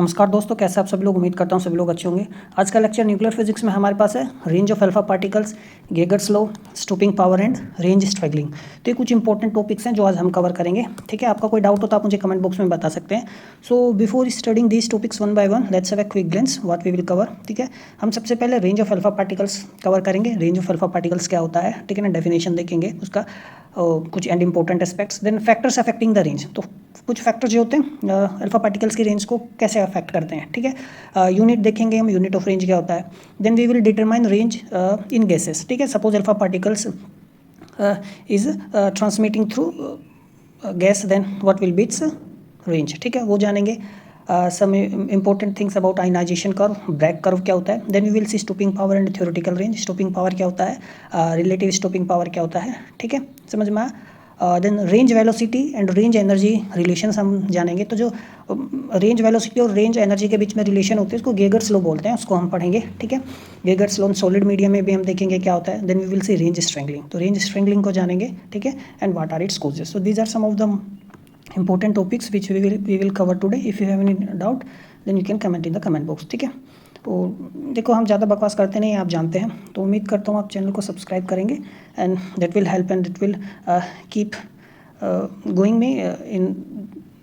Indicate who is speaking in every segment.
Speaker 1: नमस्कार दोस्तों, कैसे आप सभी लोग। उम्मीद करता हूँ सभी लोग अच्छे होंगे। आज का लेक्चर न्यूक्लियर फिजिक्स में हमारे पास है range of alpha particles, Geiger's law, stopping power and range straggling. तो ये कुछ इंपॉर्टेंट टॉपिक्स हैं जो आज हम कवर करेंगे। ठीक है, आपका कोई डाउट हो तो आप मुझे कमेंट बॉक्स में बता सकते हैं। So before studying these topics one by one, let's have a quick glimpse what we will cover. ठीक है, हम सबसे पहले range of alpha particles cover करेंगे। रेंज ऑफ अल्फा पार्टिकल्स क्या होता है, ठीक है ना, डेफिनेशन देखेंगे उसका, कुछ and important aspects. Then factors affecting the range, तो कुछ फैक्टर जो होते हैं अल्फा पार्टिकल्स की रेंज को कैसे अफेक्ट करते हैं। ठीक है, यूनिट देखेंगे हम, यूनिट ऑफ रेंज क्या होता है। Then we will determine range in gases. ठीक है, suppose alpha particles is transmitting through gas, then what will be its range. ठीक है, वो जानेंगे। Some important things about ionisation curve, Bragg curve क्या होता है। Then we will see stopping power and theoretical range. Stopping power क्या होता है, रिलेटिव स्टोपिंग पावर क्या होता है। ठीक है, समझ में आया। Then range velocity and range energy relations हम जानेंगे। तो जो रेंज वेलोसिटी और रेंज एनर्जी के बीच में रिलेशन होती है उसको गेगर्स लॉ बोलते हैं, उसको हम पढ़ेंगे। ठीक है, गेगर्स लॉ सॉलिड मीडियम में भी हम देखेंगे क्या होता है। Then we will see range straggling, तो रेंज स्ट्रेंगलिंग को जानेंगे। ठीक है, and what are its causes. So these are some of the important topics which we will cover today. If you have any doubt then you can comment in the comment box. ठीक है, तो देखो हम ज़्यादा बकवास करते नहीं, आप जानते हैं, तो उम्मीद करता हूँ आप चैनल को सब्सक्राइब करेंगे and that will help and that will keep going me in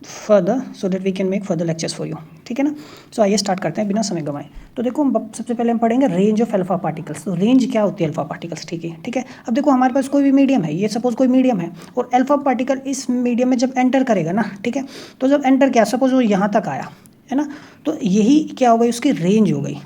Speaker 1: further so that we can make further lectures for you. ठीक है ना, सो आइए स्टार्ट करते हैं बिना समय गंवाए। तो देखो हम सबसे पहले हम पढ़ेंगे रेंज ऑफ अल्फा पार्टिकल्स। तो रेंज क्या होती है अल्फा पार्टिकल्स। ठीक है, ठीक है, अब देखो हमारे पास कोई भी मीडियम है, ये सपोज कोई मीडियम है और अल्फा पार्टिकल इस मीडियम में जब एंटर करेगा ना, ठीक है, तो जब एंटर किया, सपोज वो यहाँ तक आया है ना, तो यही क्या हो गई, उसकी रेंज हो गई।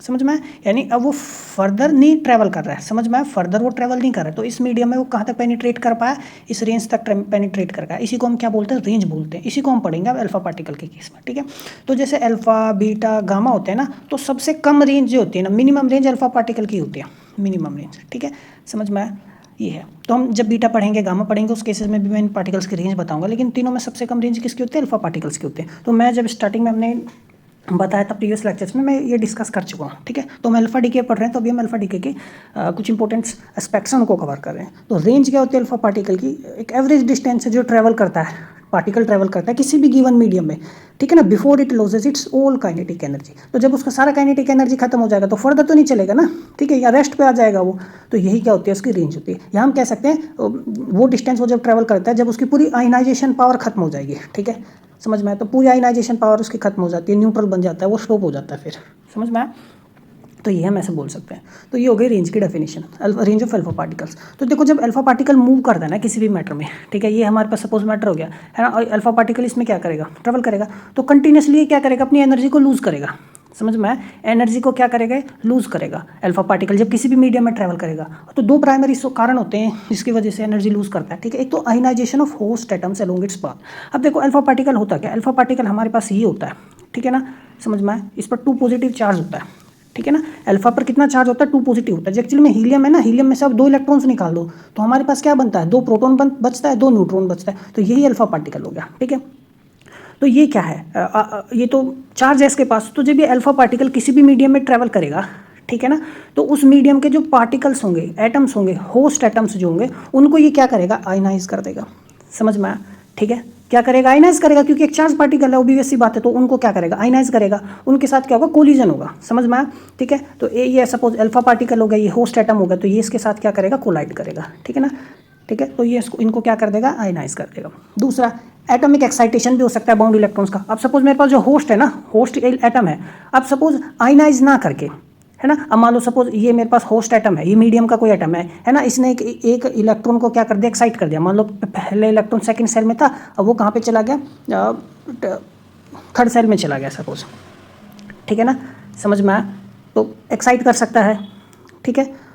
Speaker 1: समझ में आया, यानी अब वो फर्दर नहीं ट्रैवल कर रहा है। समझ में आया, फर्दर वो ट्रैवल नहीं कर रहा है, तो इस मीडियम में वो कहाँ तक पेनिट्रेट कर पाया, इस रेंज तक पेनिट्रेट कर पाया। इसी को हम क्या बोलते हैं, रेंज बोलते हैं। इसी को हम पढ़ेंगे अब अल्फा पार्टिकल के केस में। ठीक है, तो जैसे अल्फा, बीटा, गामा होते हैं ना, तो सबसे कम रेंज जो होती है ना, मिनिमम रेंज अल्फा पार्टिकल की होती है, मिनिमम रेंज। ठीक है, समझ में आया, ये है। तो हम जब बीटा पढ़ेंगे, गामा पढ़ेंगे, उस केसेस में भी मैं इन पार्टिकल्स की रेंज बताऊंगा, लेकिन तीनों में सबसे कम रेंज किसकी होती है, अल्फा पार्टिकल्स की होती है। तो मैं जब स्टार्टिंग में हमने बताया था प्रीवियस लेक्चर्स में, मैं ये डिस्कस कर चुका हूँ। ठीक है, तो हम अल्फा डीके पढ़ रहे हैं, तो अभी हम अल्फा डीके के कुछ इंपॉर्टेंट एस्पेक्ट्स हैं उनको कवर कर रहे हैं। तो रेंज क्या होती है अल्फा पार्टिकल की, एक एवरेज डिस्टेंस है जो ट्रैवल करता है, पार्टिकल ट्रैवल करता है किसी भी गिवन मीडियम में। ठीक है ना, before it losses it's all kinetic energy. तो जब उसका सारा काइनेटिक एनर्जी खत्म हो जाएगा तो फर्दर तो नहीं चलेगा ना, ठीक है, या रेस्ट पे आ जाएगा वो। तो यही क्या होती है, उसकी रेंज होती है। या हम कह सकते हैं वो डिस्टेंस वो जब ट्रैवल करता है जब उसकी पूरी आयनाइजेशन पावर खत्म हो जाएगी। ठीक है, समझ में आया, तो पूरी आयनाइजेशन पावर उसकी खत्म हो जाती है, न्यूट्रल बन जाता है, वो स्टॉप हो जाता है फिर। समझ में आया, तो ये हम ऐसे बोल सकते हैं। तो ये हो गई रेंज की definition, range of alpha particles. तो देखो जब अल्फा पार्टिकल मूव करता है ना किसी भी मैटर में, ठीक है, ये हमारे पास सपोज मैटर हो गया है ना, और अल्फा पार्टिकल इसमें क्या करेगा, ट्रेवल करेगा, तो कंटिन्यूसली क्या करेगा, अपनी एनर्जी को लूज करेगा। समझ में आया, एनर्जी को क्या करेगा, लूज करेगा अल्फा पार्टिकल जब किसी भी मीडियम में ट्रैवल करेगा। तो दो प्राइमरी कारण होते हैं जिसकी वजह से एनर्जी लूज करता है। ठीक है, एक तो ionisation of host atoms along its path. अब देखो अल्फा पार्टिकल होता क्या, अल्फा पार्टिकल हमारे पास ये होता है, ठीक है ना, समझ में आया, इस पर 2 पॉजिटिव चार्ज होता है। ठीक है ना, अल्फा पर कितना चार्ज होता है, 2 पॉजिटिव होता है। एक्चुअली में हीलियम है ना, हीलियम में से आप 2 इलेक्ट्रॉन्स निकाल दो तो हमारे पास क्या बनता है, 2 प्रोटॉन बचता है, 2 न्यूट्रॉन बचता है। तो यही अल्फा पार्टिकल हो गया। ठीक है, तो ये क्या है, ये तो चार्ज है इसके पास। तो जब ये अल्फा पार्टिकल किसी भी मीडियम में ट्रैवल करेगा, ठीक है ना, तो उस मीडियम के जो पार्टिकल्स होंगे, एटम्स होंगे, होस्ट एटम्स जो होंगे, उनको ये क्या करेगा, आयनाइज कर देगा। समझ में आया, ठीक है, क्या करेगा, आयनाइज करेगा, क्योंकि एक चार्ज पार्टिकल है, ऑब्वियस सी बात है, तो उनको क्या करेगा, आयनाइज करेगा। उनके साथ क्या होगा, कोलिजन होगा। समझ में आया, ठीक है, तो ये सपोज अल्फा पार्टिकल हो गया, ये होस्ट एटम होगा, तो ये इसके साथ क्या करेगा, कोलाइड करेगा। ठीक है ना, ठीक है, तो ये इनको क्या कर देगा, आयनाइज कर देगा। दूसरा एटॉमिक एक्साइटेशन भी हो सकता है बाउंड इलेक्ट्रॉन्स का। अब सपोज मेरे पास जो होस्ट है ना, होस्ट एटम है, अब सपोज आयनाइज ना करके, है ना, अब मान लो सपोज ये मेरे पास होस्ट एटम है, ये मीडियम का कोई एटम है ना, इसने एक इलेक्ट्रॉन को क्या कर दिया, एक्साइट कर दिया। मान लो पहले इलेक्ट्रॉन सेकंड सेल में था, अब वो कहाँ पे चला गया, थर्ड सेल में चला गया सपोज। ठीक है ना, समझ में आया, तो एक्साइट कर सकता है। ठीक है,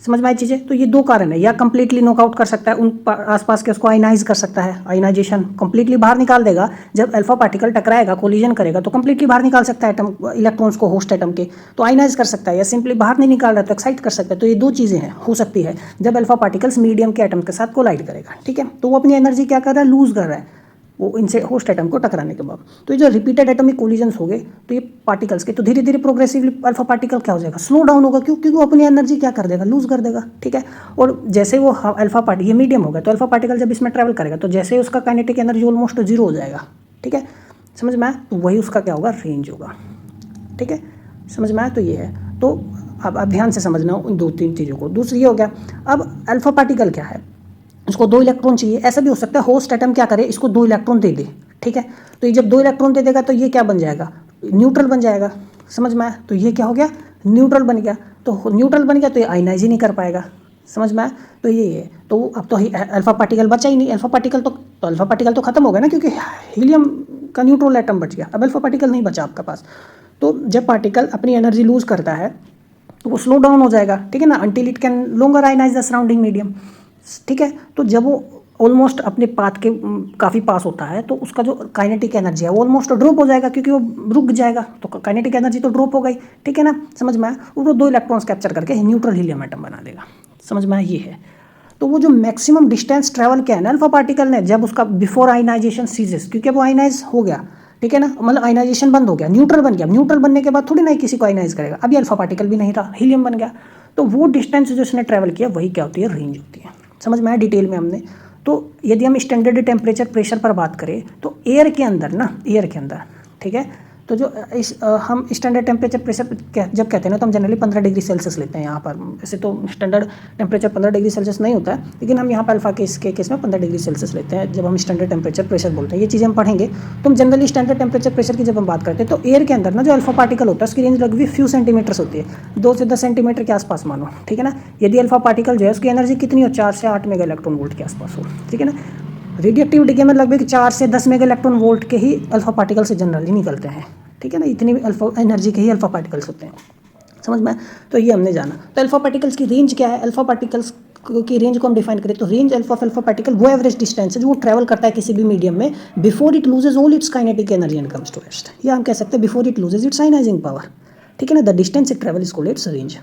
Speaker 1: समझ में आई चीज़ें। तो ये 2 कारण है, या कंप्लीटली नॉकआउट कर सकता है, उन आसपास के उसको आयनाइज कर सकता है, आयनाइजेशन कंप्लीटली बाहर निकाल देगा। जब अल्फा पार्टिकल टकराएगा, कोलिजन करेगा, तो कंप्लीटली बाहर निकाल सकता है एटम, इलेक्ट्रॉन्स को, होस्ट एटम के, तो आयनाइज कर सकता है। या सिंपली बाहर नहीं निकाल रहा तो एक्साइट कर सकता है। तो ये 2 चीज़ें हैं, हो सकती है जब अल्फा पार्टिकल्स मीडियम के एटम के साथ कोलाइड करेगा। ठीक है, तो वो अपनी एनर्जी क्या कर रहा है, लूज कर रहा है वो इनसे, होस्ट एटम को टकराने के बाद। तो ये जो रिपीटेड एटॉमिक कोलिजन्स हो गए, तो ये पार्टिकल्स के, तो धीरे धीरे प्रोग्रेसिवली अल्फा पार्टिकल क्या हो जाएगा, स्लो डाउन होगा। क्यों, क्योंकि वो अपनी एनर्जी क्या कर देगा, लूज कर देगा। ठीक है, और जैसे वो अल्फा पार्टिकल, ये मीडियम होगा, तो अल्फा पार्टिकल जब इसमें ट्रैवल करेगा तो जैसे उसका काइनेटिक एनर्जी ऑलमोस्ट 0 हो जाएगा। ठीक है, समझ में आया? तो वही उसका क्या होगा, रेंज होगा। ठीक है, समझ में आया? तो ये है। तो अब ध्यान से समझना उन 2-3 चीज़ों को। दूसरी ये हो गया, अब अल्फा पार्टिकल क्या है, इसको 2 इलेक्ट्रॉन चाहिए। ऐसा भी हो सकता है होस्ट एटम क्या करे, इसको 2 इलेक्ट्रॉन दे दे। ठीक है, तो ये जब 2 इलेक्ट्रॉन दे देगा तो ये क्या बन जाएगा, न्यूट्रल बन जाएगा। समझ में आया? तो ये क्या हो गया, न्यूट्रल बन गया। तो न्यूट्रल बन गया तो ये आयनाइज ही नहीं कर पाएगा। समझ में आया? तो ये है। तो अब तो अल्फा पार्टिकल बचा ही नहीं। अल्फा पार्टिकल तो अल्फा पार्टिकल तो खत्म हो गया ना, क्योंकि हीलियम का न्यूट्रल एटम बच गया। अब अल्फा पार्टिकल नहीं बचा आपका पास। तो जब पार्टिकल अपनी एनर्जी लूज करता है तो वो स्लो डाउन हो जाएगा। ठीक है ना, until it can longer ionise the surrounding medium. ठीक है, तो जब वो ऑलमोस्ट अपने पाथ के काफ़ी पास होता है तो उसका जो काइनेटिक एनर्जी है वो ऑलमोस्ट ड्रॉप हो जाएगा, क्योंकि वो रुक जाएगा। तो काइनेटिक एनर्जी तो ड्रॉप हो गई। ठीक है ना, समझ में आया? वो 2 इलेक्ट्रॉन्स कैप्चर करके न्यूट्रल हीलियम एटम बना देगा। समझ में आया? ये है। तो वो जो मैक्सिमम डिस्टेंस ट्रैवल किया है ना अल्फा पार्टिकल ने, जब उसका बिफोर आयनाइजेशन सीजेस, क्योंकि वो आयनाइज हो गया। ठीक है ना, मतलब आयनाइजेशन बंद हो गया, न्यूट्रल बन गया। न्यूट्रल बनने के बाद थोड़ी ना किसी को आयनाइज करेगा। अभी अल्फा पार्टिकल भी नहीं रहा, हीलियम बन गया। तो वो डिस्टेंस जो उसने ट्रैवल किया वही क्या होती है, रेंज होती है। समझ में आया डिटेल में हमने? तो यदि हम स्टैंडर्ड टेम्परेचर प्रेशर पर बात करें तो एयर के अंदर ना, एयर के अंदर, ठीक है, तो जो हम स्टैंडर्ड टेम्परेचर प्रेशर जब कहते हैं ना तो हम जनरली 15 डिग्री सेल्सियस लेते हैं यहाँ पर। वैसे तो स्टैंडर्ड टेम्परेचर 15 डिग्री सेल्सियस नहीं होता है, लेकिन हम यहाँ पर अल्फा के केस में 15 डिग्री सेल्सियस लेते हैं जब हम स्टैंडर्ड टेम्परेचर प्रेशर बोलते हैं। ये चीज़ें हम पढ़ेंगे। तो हम जनरली स्टैंडर्ड टेम्परेचर प्रेशर की जब हम बात करते हैं तो एयर के अंदर ना जो अल्फा पार्टिकल होता है उसकी रेंज लगभग फ्यू सेंटीमीटर्स होती है, 2 से 10 सेंटीमीटर के आसपास मानो। ठीक है ना, यदि अल्फा पार्टिकल जो है उसकी एनर्जी कितनी हो, 4 से 8 मेगा इलेक्ट्रॉन वोल्ट के आसपास हो। ठीक है ना, रेडियोएक्टिविटी में लगभग 4 से 10 मेगा इलेक्ट्रॉन वोल्ट के ही अल्फा पार्टिकल से जनरली निकलते हैं। ठीक है ना, इतनी अल्फा एनर्जी के ही अल्फा पार्टिकल्स होते हैं। समझ में? तो ये हमने जाना। तो अल्फा पार्टिकल्स की रेंज क्या है, अल्फा पार्टिकल्स की रेंज को हम डिफाइन करें तो range alpha of alpha particle वो एवरेज डिस्टेंस है जो वो ट्रैवल करता है किसी भी मीडियम में before it loses all its kinetic energy and comes to rest. या हम कह सकते हैं before it loses its ionising power. ठीक है ना, the distance it travel is called its range.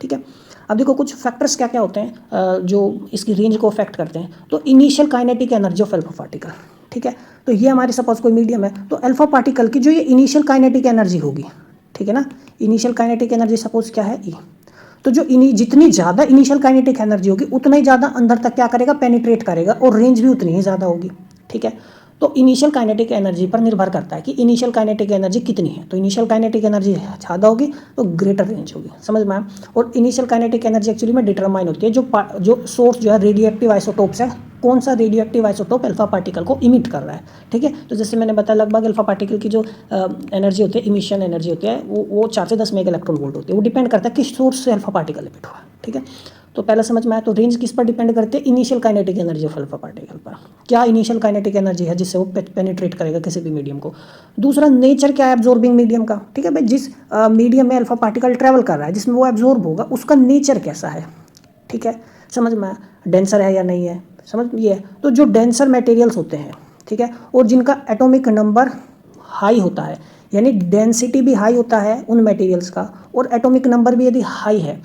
Speaker 1: ठीक है, अब देखो कुछ फैक्टर्स क्या क्या होते हैं जो इसकी रेंज को अफेक्ट करते हैं। तो initial kinetic energy of alpha particle. ठीक है, तो ये हमारे सपोज कोई मीडियम है तो अल्फा पार्टिकल की जो ये इनिशियल काइनेटिक एनर्जी होगी, ठीक है ना, इनिशियल काइनेटिक एनर्जी सपोज क्या है, ई। तो जो जितनी ज़्यादा इनिशियल काइनेटिक एनर्जी होगी उतना ही ज़्यादा अंदर तक क्या करेगा, पेनिट्रेट करेगा, और रेंज भी उतनी ही ज़्यादा होगी। ठीक है, तो इनिशियल काइनेटिक एनर्जी पर निर्भर करता है कि इनिशियल काइनेटिक एनर्जी कितनी है। तो इनिशियल काइनेटिक एनर्जी ज़्यादा होगी तो ग्रेटर रेंज होगी। समझ में आया? और इनिशियल काइनेटिक एनर्जी एक्चुअली में डिटरमाइन होती है जो सोर्स जो है रेडियोएक्टिव आइसोटोप्स है, कौन सा रेडियोएक्टिव आइसोटोप अल्फा पार्टिकल को इमिट कर रहा है। ठीक है, तो जैसे मैंने बताया लगभग अल्फा पार्टिकल की जो एनर्जी होती है, इमिशन एनर्जी होती है, वो 4 से 10 मेगा इलेक्ट्रॉन वोल्ट होती है। वो डिपेंड करता है किस सोर्स से अल्फा पार्टिकल इमिट हुआ। ठीक है, तो पहला समझ में आया। तो रेंज किस पर डिपेंड करती है, initial kinetic energy of alpha particle पर। क्या इनिशियल काइनेटिक एनर्जी है जिससे वो पेनिट्रेट करेगा किसी भी मीडियम को। दूसरा नेचर क्या है एब्जॉर्बिंग मीडियम का। ठीक है भाई, जिस मीडियम में अल्फा पार्टिकल ट्रैवल कर रहा है जिसमें वो एब्जॉर्ब होगा उसका नेचर कैसा है। ठीक है, समझ में आया, डेंसर है या नहीं है, समझ ये है। तो जो डेंसर मटेरियल्स होते हैं, ठीक है, और जिनका एटॉमिक नंबर हाई होता है, यानी डेंसिटी भी हाई होता है उन मटेरियल्स का, और एटॉमिक नंबर भी यदि हाई है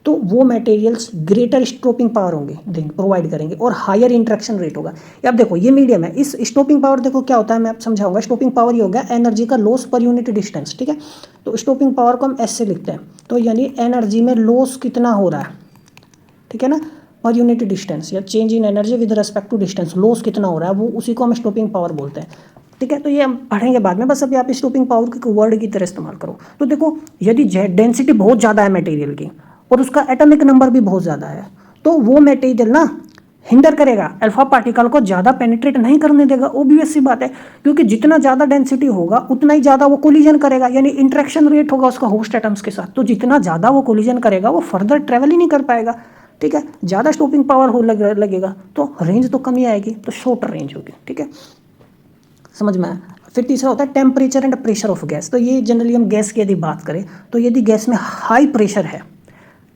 Speaker 1: तो वो मटेरियल्स ग्रेटर स्टॉपिंग पावर होंगे, प्रोवाइड करेंगे, और हायर इंटरेक्शन रेट होगा। अब देखो ये मीडियम है, इस स्टॉपिंग पावर देखो क्या होता है, मैं आप समझाऊंगा। स्टॉपिंग पावर ये होगा एनर्जी का लॉस पर यूनिट डिस्टेंस। ठीक है, तो स्टॉपिंग पावर को हम ऐसे लिखते हैं, तो यानी एनर्जी में लॉस कितना हो रहा है, ठीक है ना, पर यूनिट डिस्टेंस, या change in energy with respect to distance, loss कितना हो रहा है, वो उसी को हम स्टॉपिंग पावर बोलते हैं। ठीक है, तो ये हम पढ़ेंगे बाद में, बस अभी आप स्टॉपिंग पावर के वर्ड की तरह इस्तेमाल करो। तो देखो यदि डेंसिटी बहुत ज़्यादा है मटेरियल की और उसका एटॉमिक नंबर भी बहुत ज़्यादा है तो वो मटेरियल ना हिंडर करेगा, अल्फा पार्टिकल को ज़्यादा पेनिट्रेट नहीं करने देगा। ऑब्वियस सी बात है, क्योंकि जितना ज़्यादा डेंसिटी होगा उतना ही ज़्यादा वो कोलिजन करेगा, यानी इंटरेक्शन रेट होगा उसका होस्ट एटम्स के साथ। तो जितना ज़्यादा वो कोलिजन करेगा वो फर्दर ट्रेवल ही नहीं कर पाएगा। ठीक है, ज़्यादा स्टॉपिंग पावर लगेगा तो रेंज तो कम ही आएगी, तो शॉर्टर रेंज होगी। ठीक है, समझ में आया। फिर तीसरा होता है temperature and pressure of gas. तो ये जनरली हम गैस की यदि बात करें तो यदि गैस में हाई प्रेशर है,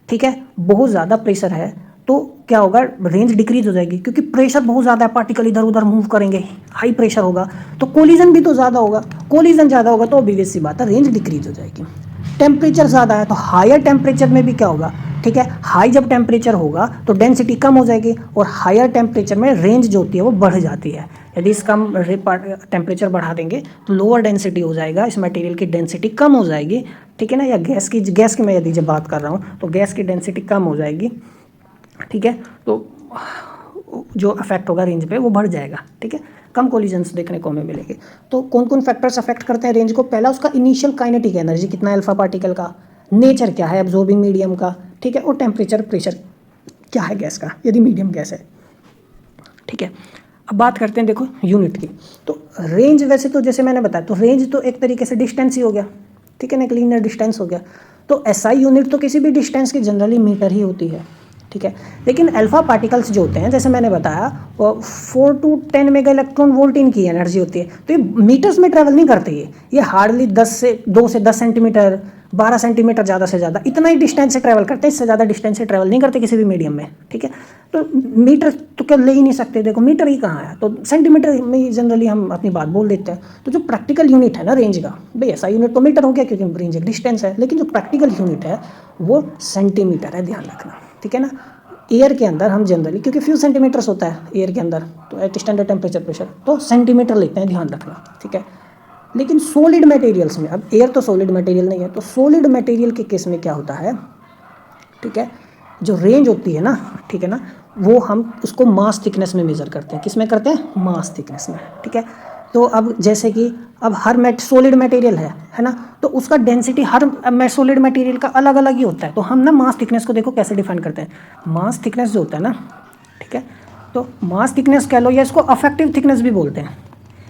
Speaker 1: ठीक है, बहुत ज़्यादा प्रेशर है, तो क्या होगा, रेंज डिक्रीज हो जाएगी, क्योंकि प्रेशर बहुत ज़्यादा है, पार्टिकल इधर उधर मूव करेंगे, हाई प्रेशर होगा तो कोलिजन भी तो ज़्यादा होगा, कोलिजन ज़्यादा होगा तो ऑब्वियस सी बात है रेंज डिक्रीज हो जाएगी। टेम्परेचर ज़्यादा है तो हायर टेम्परेचर में भी क्या होगा, ठीक है, हाई जब टेम्परेचर होगा तो डेंसिटी कम हो जाएगी, और हायर टेम्परेचर में रेंज जो होती है वो बढ़ जाती है। यदि इसका हम टेम्परेचर बढ़ा देंगे तो लोअर डेंसिटी हो जाएगा, इस मटेरियल की डेंसिटी कम हो जाएगी। ठीक है ना, या गैस की मैं यदि जब बात कर रहा हूँ तो गैस की डेंसिटी कम हो जाएगी। ठीक है, तो जो इफेक्ट होगा रेंज पे वो बढ़ जाएगा। ठीक है, कम कोलिजन्स देखने को हमें मिलेंगे। तो कौन कौन फैक्टर्स अफेक्ट करते हैं रेंज को? पहला उसका इनिशियल काइनेटिक एनर्जी कितना है अल्फा पार्टिकल का, नेचर क्या है एब्जॉर्बिंग मीडियम का, ठीक है, और टेम्परेचर प्रेशर क्या है गैस का यदि मीडियम गैस है, ठीक है। अब बात करते हैं देखो यूनिट की। तो रेंज वैसे तो जैसे मैंने बताया, तो रेंज तो एक तरीके से डिस्टेंस ही हो गया, ठीक है ना, एक लीनियर डिस्टेंस हो गया। तो एसआई यूनिट तो किसी भी डिस्टेंस की जनरली मीटर ही होती है, ठीक है। लेकिन अल्फा पार्टिकल्स जो होते हैं जैसे मैंने बताया वो 4 to 10 मेगा इलेक्ट्रॉन वोल्ट इनकी एनर्जी होती है। तो ये मीटर्स में ट्रैवल नहीं करते, ये हार्डली 2 से 10 सेंटीमीटर 12 सेंटीमीटर ज़्यादा से ज़्यादा इतना ही डिस्टेंस से ट्रैवल करते हैं, इससे ज़्यादा डिस्टेंस से ट्रैवल नहीं करते किसी भी मीडियम में, ठीक है। तो मीटर तो क्या ले ही नहीं सकते, देखो मीटर ही कहाँ है, तो सेंटीमीटर में जनरली हम अपनी बात बोल देते हैं। तो जो प्रैक्टिकल यूनिट है ना रेंज का, भाई ऐसा यूनिट तो मीटर हो गया क्योंकि रेंज एक डिस्टेंस है, लेकिन जो प्रैक्टिकल यूनिट है वो सेंटीमीटर है, ध्यान रखना, ठीक है ना। एयर के अंदर हम जनरली क्योंकि फ्यू सेंटीमीटर्स होता है एयर के अंदर, तो एट स्टैंडर्ड टेम्परेचर प्रेशर तो सेंटीमीटर लेते हैं, ध्यान रखना, ठीक है। लेकिन सॉलिड मटेरियल्स में, अब एयर तो सॉलिड मटेरियल नहीं है, तो सॉलिड मटेरियल के केस में क्या होता है, ठीक है, जो रेंज होती है ना, ठीक है ना, वो हम उसको मास थिकनेस में मेजर करते हैं। किस में करते हैं? मास थिकनेस में, ठीक है। तो अब जैसे कि अब हर सॉलिड मटेरियल है ना, तो उसका डेंसिटी हर सॉलिड मटेरियल का अलग अलग ही होता है। तो हम ना मास थिकनेस को देखो कैसे डिफाइन करते हैं। मास थिकनेस जो होता है ना, ठीक है, तो मास थिकनेस कह लो या इसको अफेक्टिव थिकनेस भी बोलते हैं,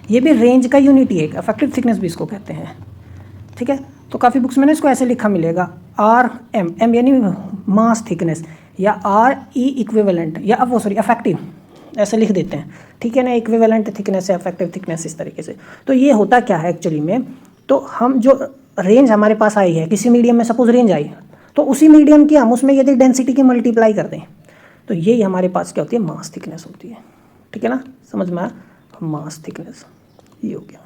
Speaker 1: ये भी रेंज का यूनिट ही है, अफेक्टिव थिकनेस भी इसको कहते हैं, ठीक है। तो काफ़ी बुक्स में ना इसको ऐसे लिखा मिलेगा एम यानी मास थिकनेस, या RE इक्विवेलेंट, या अब वो सॉरी अफेक्टिव ऐसे लिख देते हैं, ठीक है ना, इक्विवेलेंट थिकनेस या अफेक्टिव थिकनेस इस तरीके से। तो ये होता क्या है एक्चुअली में, तो हम जो रेंज हमारे पास आई है किसी मीडियम में, सपोज रेंज आई, तो उसी मीडियम की हम उसमें यदि डेंसिटी की मल्टीप्लाई कर दें तो ये हमारे पास क्या होती है? मास थिकनेस होती है, ठीक है ना, समझ में आया, मास थिकनेस ये हो गया।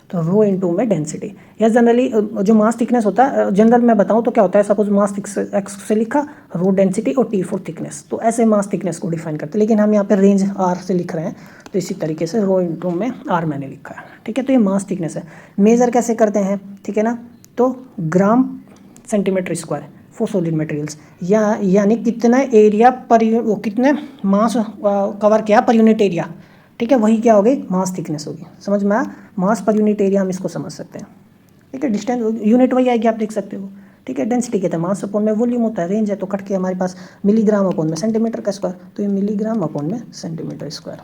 Speaker 1: तो रो इनटू में डेंसिटी, या जनरली जो मास थिकनेस होता है जनरल में बताऊं तो क्या होता है, सपोज मास एक्स से लिखा, रो डेंसिटी और T फॉर थिकनेस, तो ऐसे मास थिकनेस को डिफाइन करते हैं। लेकिन हम यहाँ पे रेंज R से लिख रहे हैं, तो इसी तरीके से रो इनटू में R मैंने लिखा है, ठीक है। तो ये मास थिकनेस है। मेजर कैसे करते हैं, ठीक है ना, तो gram centimetre square for solid materials, यानी कितना एरिया पर कितने मास कवर किया पर यूनिट एरिया, ठीक है, वही क्या हो गई? मास थिकनेस होगी। समझ में आया? मास पर यूनिट एरिया हम इसको समझ सकते हैं, ठीक है। डिस्टेंस यूनिट वही आएगी, आप देख सकते हो, ठीक है। डेंसिटी कहते हैं मास अपॉन में वॉल्यूम होता है, रेंज है तो कट के हमारे पास मिलीग्राम अपॉन में सेंटीमीटर का स्क्वायर, तो ये मिलीग्राम अपॉन में सेंटीमीटर स्क्वायर,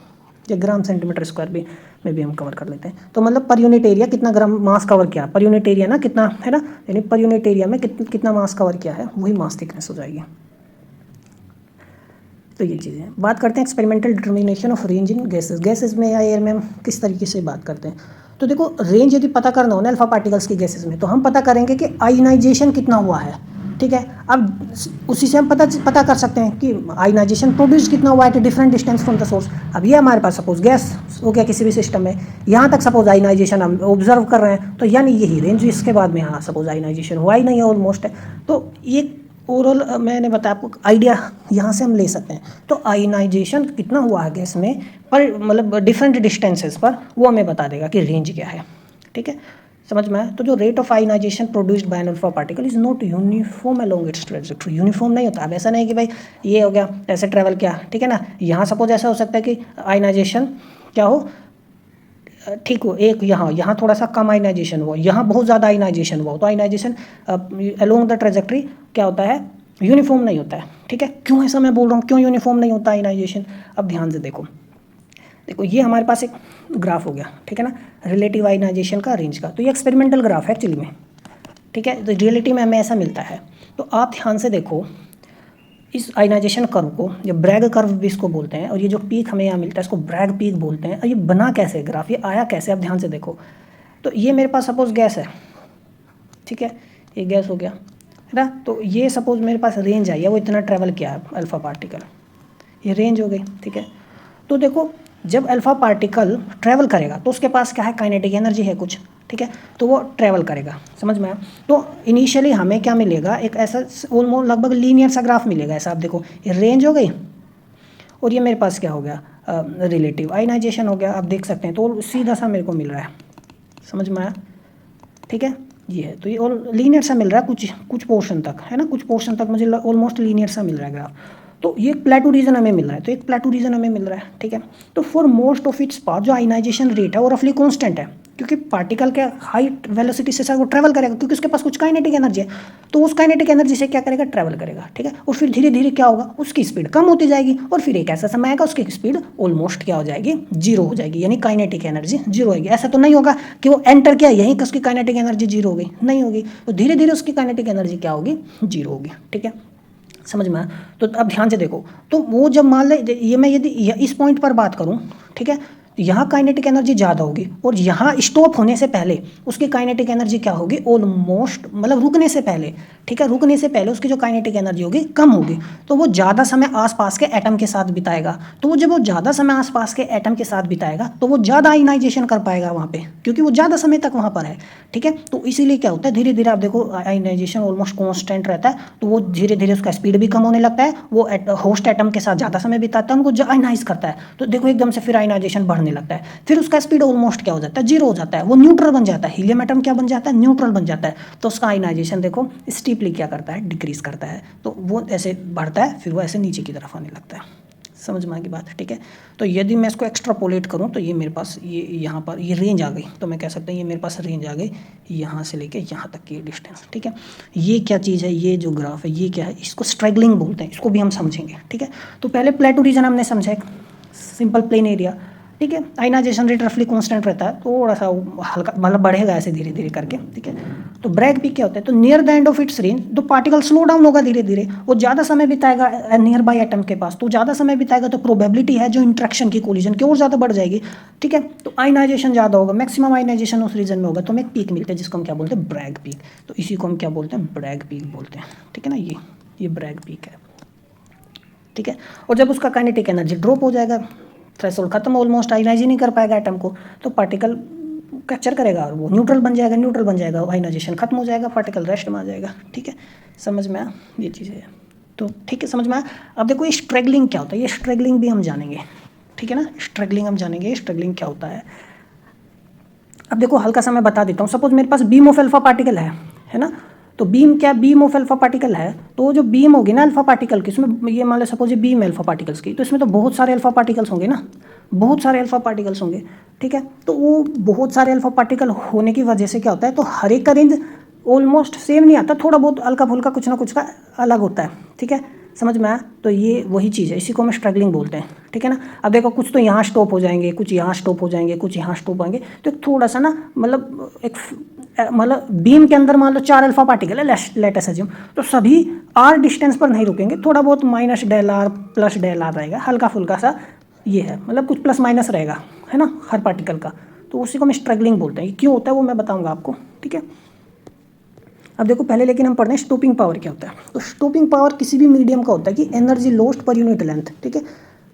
Speaker 1: या ग्राम सेंटीमीटर स्क्वायर भी में भी हम कवर कर लेते हैं। तो मतलब पर यूनिट एरिया कितना ग्राम मास कवर किया, पर यूनिट एरिया ना कितना है ना, यानी पर यूनिट एरिया में कितना मास कवर किया है, वही मास थिकनेस हो जाएगी। तो ये चीज़ें हैं। बात करते हैं experimental determination of range in gases में या एयर में हम किस तरीके से बात करते हैं। तो देखो रेंज यदि पता करना हो ना अल्फा पार्टिकल्स की गैसेज में, तो हम पता करेंगे कि आयनाइजेशन कितना हुआ है, ठीक है। अब उसी से हम पता कर सकते हैं कि आयनाइजेशन प्रोड्यूस कितना हुआ है at different distance from the source. अब ये हमारे पास सपोज गैस हो गया किसी भी सिस्टम में, यहाँ तक सपोज आयनाइजेशन हम ऑब्जर्व कर रहे हैं, तो यानी यही रेंज, इसके बाद में हाँ सपोज आयनाइजेशन हुआ ही नहीं है ऑलमोस्ट है। तो ये ओवरऑल मैंने बताया आपको आइडिया यहाँ से हम ले सकते हैं। तो आयनाइजेशन कितना हुआ है गैस में पर मतलब डिफरेंट डिस्टेंसेस पर, वो हमें बता देगा कि रेंज क्या है, ठीक है, समझ में आया। तो जो rate of ionisation produced by an alpha particle is not uniform along its trajectory, uniform नहीं होता। अब ऐसा नहीं कि भाई ये हो गया ऐसे ट्रैवल किया, ठीक है ना, यहाँ सपोज ऐसा हो सकता है कि आयनाइजेशन क्या हो, ठीक हो, एक यहाँ थोड़ा सा कम आयनाइजेशन हुआ, यहाँ बहुत ज़्यादा आयनाइजेशन हुआ, तो आयनाइजेशन अलोंग द ट्रेजेक्टरी क्या होता है, यूनिफॉर्म नहीं होता है, ठीक है। क्यों ऐसा मैं बोल रहा हूँ, क्यों यूनिफॉर्म नहीं होता आयनाइजेशन? अब ध्यान से देखो ये हमारे पास एक ग्राफ हो गया, ठीक है ना, रिलेटिव आयनाइजेशन का रेंज का। तो ये एक्सपेरिमेंटल ग्राफ है एक्चुअली में, ठीक है। तो रियलिटी में हमें ऐसा मिलता है। तो आप ध्यान से देखो इस आयनाइजेशन कर्व को, ये ब्रैग कर्व भी इसको बोलते हैं, और ये जो पीक हमें यहाँ मिलता है इसको ब्रैग पीक बोलते हैं। और ये बना कैसे ग्राफ, ये आया कैसे, आप ध्यान से देखो। तो ये मेरे पास सपोज गैस है, ठीक है, ये गैस हो गया है ना। तो ये सपोज मेरे पास रेंज आई है, वो इतना ट्रैवल किया है अल्फा पार्टिकल, ये रेंज हो गई, ठीक है। तो देखो जब अल्फा पार्टिकल ट्रैवल करेगा तो उसके पास क्या है, काइनेटिक एनर्जी है कुछ, ठीक है, तो वो ट्रैवल करेगा, समझ में आया। तो इनिशियली हमें क्या मिलेगा, एक ऐसा ऑलमोस्ट लगभग लीनियर सा ग्राफ मिलेगा ऐसा। आप देखो ये रेंज हो गई और ये मेरे पास क्या हो गया, रिलेटिव आयनाइजेशन हो गया, आप देख सकते हैं। तो सीधा सा मेरे को मिल रहा है, समझ में आया, ठीक है, ये है। तो ये लीनियर सा मिल रहा है कुछ पोर्शन तक, है ना, कुछ पोर्शन तक मुझे ऑलमोस्ट लीनियर सा मिल रहा है ग्राफ। तो ये प्लेटो रीजन हमें मिल रहा है, तो एक प्लेटो रीजन हमें मिल रहा है, ठीक है। तो for most of its path जो आयनाइजेशन रेट है वो रफली कॉन्स्टेंट है, क्योंकि पार्टिकल के हाई वेलोसिटी से वो ट्रैवल करेगा, क्योंकि उसके पास कुछ काइनेटिक एनर्जी है, तो उस काइनेटिक एनर्जी से क्या करेगा, ट्रैवल करेगा, ठीक है। और फिर धीरे धीरे क्या होगा, उसकी स्पीड कम होती जाएगी, और फिर एक ऐसा समय आएगा उसकी स्पीड ऑलमोस्ट क्या हो जाएगी, जीरो हो जाएगी, यानी काइनेटिक एनर्जी जीरो होगी। ऐसा तो नहीं होगा कि वो एंटर किया यहीं कि उसकी काइनेटिक एनर्जी जीरो हो गई, नहीं होगी, तो धीरे धीरे उसकी काइनेटिक एनर्जी क्या होगी, जीरो होगी, ठीक है। समझ में आया? तो अब ध्यान से देखो, तो वो जब मान ले ये मैं यदि इस पॉइंट पर बात करूं, ठीक है, तो यहाँ काइनेटिक एनर्जी ज़्यादा होगी, और यहाँ स्टॉप होने से पहले उसकी काइनेटिक एनर्जी क्या होगी, ऑलमोस्ट मतलब रुकने से पहले, ठीक है, रुकने से पहले उसकी जो काइनेटिक एनर्जी होगी कम होगी, तो वो ज़्यादा समय आसपास के एटम के साथ बिताएगा। तो वो जब वो ज़्यादा समय आसपास के एटम के साथ बिताएगा तो वो ज़्यादा आयनाइजेशन कर पाएगा वहाँ पे, क्योंकि वो ज़्यादा समय तक वहाँ पर है, ठीक है। तो इसीलिए क्या होता है, धीरे धीरे आप देखो आयनाइजेशन ऑलमोस्ट कॉन्स्टेंट रहता है, तो वो धीरे धीरे उसका स्पीड भी कम होने लगता है, वो होस्ट एटम के साथ ज़्यादा समय बिताता है, उनको आयनाइज करता है, तो देखो एकदम से फिर आयनाइजेशन बढ़ने लगता है, फिर उसका स्पीड ऑलमोस्ट क्या हो जाता है, जीरो हो जाता है, वो न्यूट्रल बन जाता है, हीलियम एटम क्या बन जाता है, न्यूट्रल बन जाता है, तो उसका आयनाइजेशन देखो स्टीपली क्या करता है, डिक्रीज करता है, तो वो ऐसे बढ़ता है, फिर वो ऐसे नीचे की तरफ आने लगता है। समझ में आ गई बात, ठीक है। तो यदि मैं इसको एक्स्ट्रापोलेट करूं तो ये मेरे पास ये यहाँ पर ये रेंज आ गई, तो मैं कह सकता हूँ ये मेरे पास रेंज आ गई यहाँ से लेके यहाँ तक की डिस्टेंस, ठीक है। ये क्या चीज़ है, ये जो ग्राफ है ये क्या है, इसको स्ट्रैगलिंग बोलते हैं, इसको भी हम समझेंगे, ठीक है। तो पहले प्लेटो रीजन हमने समझा, सिंपल प्लेन एरिया, ठीक है, आयनाइजेशन रेट रफली कांस्टेंट रहता है, थोड़ा सा हल्का मतलब बढ़ेगा ऐसे धीरे धीरे करके, ठीक है। तो ब्रैग पीक क्या होता है, तो near the end of its range तो पार्टिकल स्लो डाउन होगा धीरे धीरे, वो ज़्यादा समय बिताएगा नियर बाई एटम के पास, तो ज़्यादा समय बिताएगा तो प्रोबेबिलिटी है जो इंट्रैक्शन की कोलिजन की और ज़्यादा बढ़ जाएगी, ठीक है। तो आयनाइजेशन ज़्यादा होगा, मैक्सिमम आयनाइजेशन उस रीजन में होगा, तो हमें एक पीक मिलता है जिसको हम क्या बोलते हैं, ब्रैग पीक। तो इसी को हम क्या बोलते हैं, ब्रैग पीक बोलते हैं, ठीक है ना, ये ब्रैग पीक है, ठीक है। और जब उसका काइनेटिक एनर्जी ड्रॉप हो जाएगा, थ्रेशोल्ड खत्म, ऑलमोस्ट आयनाइज ही नहीं कर पाएगा एटम को, तो पार्टिकल कैप्चर करेगा और वो न्यूट्रल बन जाएगा, आयनाइजेशन खत्म हो जाएगा, पार्टिकल रेस्ट में आ जाएगा, ठीक है। समझ में आया, ये चीज़ है, तो ठीक है, समझ में आया। अब देखो ये स्ट्रैगलिंग क्या होता है, ये स्ट्रैगलिंग भी हम जानेंगे, ठीक है ना, स्ट्रैगलिंग हम जानेंगे, स्ट्रैगलिंग क्या होता है। अब देखो हल्का सा मैं बता देता हूँ, सपोज मेरे पास बीम ऑफ अल्फा पार्टिकल है ना, तो बीम ऑफ अल्फा पार्टिकल है, तो जो बीम होगी ना अल्फा पार्टिकल की, उसमें ये मान लो सपोज ये बीम अल्फा पार्टिकल्स की, तो इसमें तो बहुत सारे अल्फा पार्टिकल्स होंगे ना, बहुत सारे अल्फा पार्टिकल्स होंगे, ठीक है। तो वो बहुत सारे अल्फा पार्टिकल होने की वजह से क्या होता है, तो हर एक का रेंज ऑलमोस्ट सेम नहीं आता, थोड़ा बहुत हल्का फुल्का कुछ ना कुछ का अलग होता है, ठीक है। समझ में आया, तो ये वही चीज़ है, इसी को हम स्ट्रगलिंग बोलते हैं, ठीक है ना। अब देखो कुछ तो यहाँ स्टॉप हो जाएंगे, कुछ यहाँ स्टॉप हो जाएंगे, कुछ यहाँ स्टॉप होंगे, तो थोड़ा सा ना मतलब एक मतलब बीम के अंदर मान लो 4 अल्फा पार्टिकल है, लेट अस अज्यूम, तो सभी आर डिस्टेंस पर नहीं रुकेंगे, थोड़ा बहुत minus del R plus del R रहेगा, हल्का फुल्का सा ये है, मतलब कुछ प्लस माइनस रहेगा, है ना, हर पार्टिकल का, तो उसी को हम स्ट्रगलिंग बोलते हैं। क्यों होता है वो मैं बताऊँगा आपको, ठीक है। अब देखो पहले लेकिन हम पढ़ रहे हैं स्टॉपिंग पावर क्या होता है। तो स्टॉपिंग पावर किसी भी मीडियम का होता है कि energy lost per unit length, ठीक है।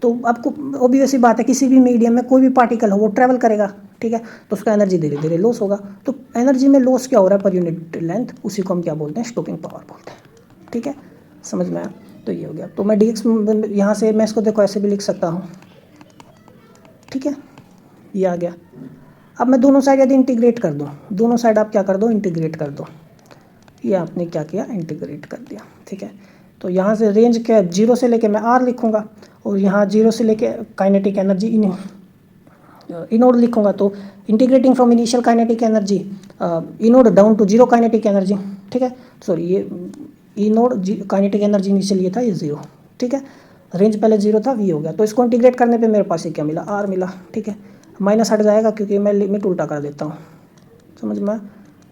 Speaker 1: तो आपको ऑब्वियस बात है, किसी भी मीडियम में कोई भी पार्टिकल हो वो ट्रैवल करेगा, ठीक है, तो उसका एनर्जी धीरे धीरे लॉस होगा, तो एनर्जी में लॉस क्या हो रहा है पर यूनिट लेंथ, उसी को हम क्या बोलते हैं, स्टॉपिंग पावर बोलते हैं, ठीक है। समझ में आया, तो ये हो गया। तो मैं dx यहाँ से मैं इसको देखो ऐसे भी लिख सकता हूँ, ठीक है, ये आ गया। अब मैं दोनों साइड यदि इंटीग्रेट कर दूँ, दोनों साइड आप क्या कर दो, इंटीग्रेट कर दो, ये आपने क्या किया, इंटीग्रेट कर दिया, ठीक है। तो यहाँ से रेंज क्या 0 से लेके मैं r लिखूँगा, और यहाँ 0 से लेके काइनेटिक एनर्जी इनोड लिखूँगा, तो integrating from initial kinetic energy E naught down to 0 kinetic energy, ठीक है। सॉरी ये इनोड काइनेटिक एनर्जी इनिशियल ये था, ये 0, ठीक है, रेंज पहले 0 था, v हो गया। तो इसको इंटीग्रेट करने पे मेरे पास ये क्या मिला, r मिला, ठीक है। माइनस हट जाएगा क्योंकि मैं लिमिट उल्टा कर देता हूँ, समझ में,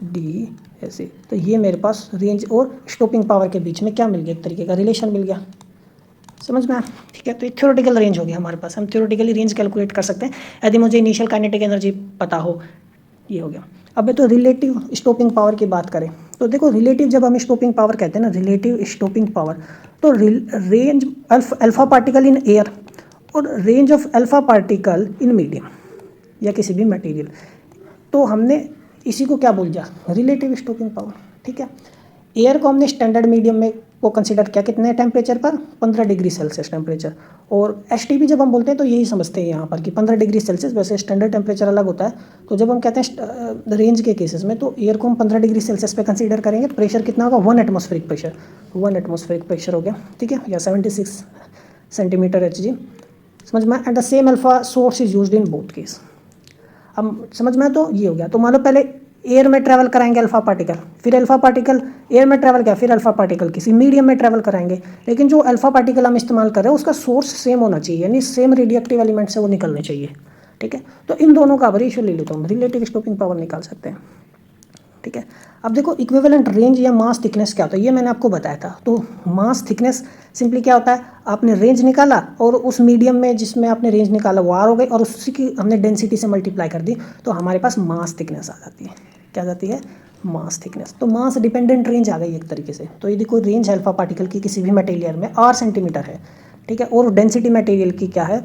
Speaker 1: d ऐसे, तो ये मेरे पास रेंज और स्टॉपिंग पावर के बीच में क्या मिल गया, एक तरीके का रिलेशन मिल गया, समझ में, ठीक है। तो ये थ्योरेटिकल रेंज हो गया हमारे पास, हम थ्योरेटिकली रेंज कैलकुलेट कर सकते हैं यदि मुझे इनिशियल काइनेटिक एनर्जी पता हो, ये हो गया। अब तो रिलेटिव स्टॉपिंग पावर की बात करें, तो देखो रिलेटिव जब हम स्टॉपिंग पावर कहते हैं ना, रिलेटिव स्टॉपिंग पावर, तो range alpha particle in air और range of alpha particle in medium या किसी भी मटेरियल, तो हमने इसी को क्या बोल दिया, रिलेटिव स्टॉपिंग पावर, ठीक है। एयर को हमने स्टैंडर्ड मीडियम में को कंसीडर किया, कितने टेम्परेचर पर, 15 डिग्री सेल्सियस टेम्परेचर, और STP जब हम बोलते हैं तो यही समझते हैं यहाँ पर कि 15 डिग्री सेल्सियस, वैसे स्टैंडर्ड टेम्परेचर अलग होता है। तो जब हम कहते हैं रेंज के केसेस में, तो एयर को हम 15 डिग्री सेल्सियस पे कंसीडर करेंगे, प्रेशर कितना होगा, 1 एटमॉस्फेरिक प्रेशर, 1 एटमॉस्फेरिक प्रेशर हो गया, ठीक है, या 76 सेंटीमीटर Hg, समझ में। And the same alpha source is used in both case. अब समझ में, तो ये हो गया। तो मान लो पहले एयर में ट्रैवल कराएंगे अल्फा पार्टिकल, फिर अल्फा पार्टिकल एयर में ट्रैवल किया, फिर अल्फा पार्टिकल किसी मीडियम में ट्रैवल कराएंगे, लेकिन जो अल्फा पार्टिकल हम इस्तेमाल कर रहे हैं उसका सोर्स सेम होना चाहिए, यानी सेम रेडिएक्टिव एलिमेंट से वो निकलने चाहिए, ठीक है। तो इन दोनों का रेशियो ले लेता हूँ, रिलेटिव स्टॉपिंग पावर निकाल सकते हैं, ठीक है। अब देखो इक्विवेलेंट रेंज या मास थिकनेस क्या होता है, ये मैंने आपको बताया था। तो मास थिकनेस सिंपली क्या होता है, आपने रेंज निकाला और उस मीडियम में जिसमें आपने रेंज निकाला वो आर हो गई, और उसी की हमने डेंसिटी से मल्टीप्लाई कर दी, तो हमारे पास मास थिकनेस आ जाती है। क्या जाती है, मास थिकनेस। तो मास डिपेंडेंट रेंज आ गई एक तरीके से। तो यदि कोई रेंज है अल्फा पार्टिकल की किसी भी मटेरियल में आर सेंटीमीटर है, ठीक है, और डेंसिटी मटेरियल की क्या है,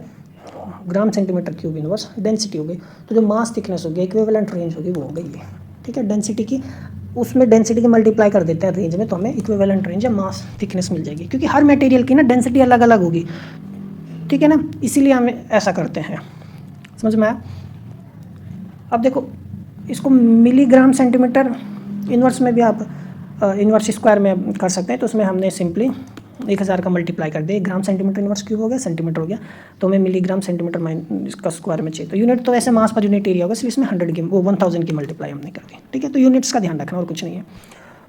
Speaker 1: gram centimetre cube inverse density हो गई, तो जो मास थिकनेस होगी इक्विवेलेंट रेंज होगी वो हो गई है, ठीक है। डेंसिटी की उसमें डेंसिटी की मल्टीप्लाई कर देते हैं रेंज में, तो हमें इक्विवेलेंट रेंज या मास थिकनेस मिल जाएगी, क्योंकि हर मटेरियल की ना डेंसिटी अलग अलग होगी, ठीक है ना, इसीलिए हम ऐसा करते हैं। समझ में आया। अब देखो इसको मिलीग्राम सेंटीमीटर इनवर्स में भी आप इनवर्स स्क्वायर में कर सकते हैं। तो उसमें हमने सिंपली 1000 का मल्टीप्लाई कर दिया, ग्राम सेंटीमीटर इनवर्स क्यूब हो गया, सेंटीमीटर हो गया, तो हमें मिलीग्राम सेंटीमीटर इसका स्क्वायर में चाहिए। तो यूनिट तो ऐसे मास पर यूनिट एरिया होगा, इसलिए इसमें 100 की 1000 की मल्टीप्लाई हमने कर दी, ठीक है। तो यूनिट्स का ध्यान रखना और कुछ नहीं है।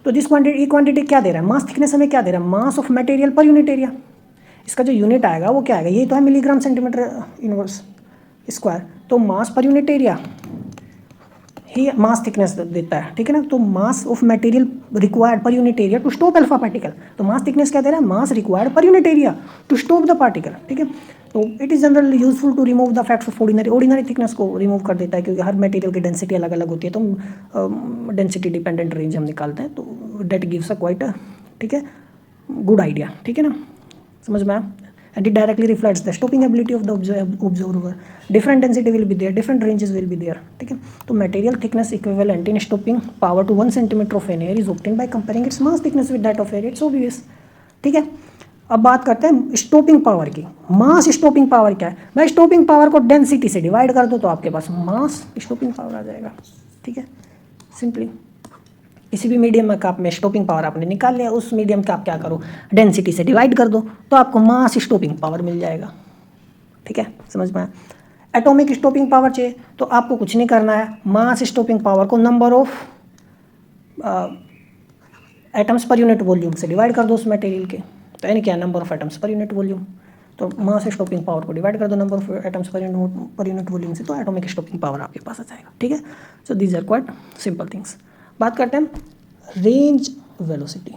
Speaker 1: तो जिस क्वांटिटी क्या दे रहा है, मास थिकनेस हमें क्या दे रहा है, मास ऑफ मटेरियल पर यूनिट एरिया। इसका जो यूनिट आएगा वो क्या आएगा, ये तो है मिलीग्राम सेंटीमीटर इनवर्स स्क्वायर। तो मास पर यूनिट एरिया ही मास थिकनेस देता है, ठीक है ना। तो mass of material required per unit area to stop alpha particle, तो मास थिकनेस क्या दे रहा है, mass required per unit area to stop the particle, ठीक है। तो it is generally useful to remove the facts of ordinary thickness को remove कर देता है, क्योंकि हर मटेरियल की डेंसिटी अलग अलग होती है, तो डेंसिटी डिपेंडेंट रेंज हम निकालते हैं, तो डेट गिव्स अ क्वाइट, ठीक है, गुड आइडिया, ठीक है ना, समझ में आया। And it directly reflects the stopping ability of the observer. Different density will be there, different ranges will be there, ठीक है। तो material thickness equivalent in stopping power to 1 centimeter of an air is obtained by comparing its mass thickness with that of air. It's obvious, ठीक है। अब बात करते हैं stopping power की। मास स्टॉपिंग पावर क्या है भाई, स्टॉपिंग पावर को डेंसिटी से डिवाइड कर दो तो आपके पास मास स्टॉपिंग पावर आ जाएगा, ठीक है। सिंपली किसी भी मीडियम में आप में स्टॉपिंग पावर आपने निकाल लिया, उस मीडियम का आप क्या करो, डेंसिटी से डिवाइड कर दो, तो आपको मास स्टॉपिंग पावर मिल जाएगा, ठीक है, समझ में। एटॉमिक स्टॉपिंग पावर चाहिए तो आपको कुछ नहीं करना है, मास स्टॉपिंग पावर को number of atoms per unit volume से डिवाइड कर दो उस मटेरियल के। तो यानी क्या, number of atoms per unit volume. तो मास स्टॉपिंग पावर को डिवाइड कर दो number of atoms per unit volume से, तो एटॉमिक स्टॉपिंग पावर आपके पास आ जाएगा, ठीक है। So these are quite simple things. बात करते हैं range velocity,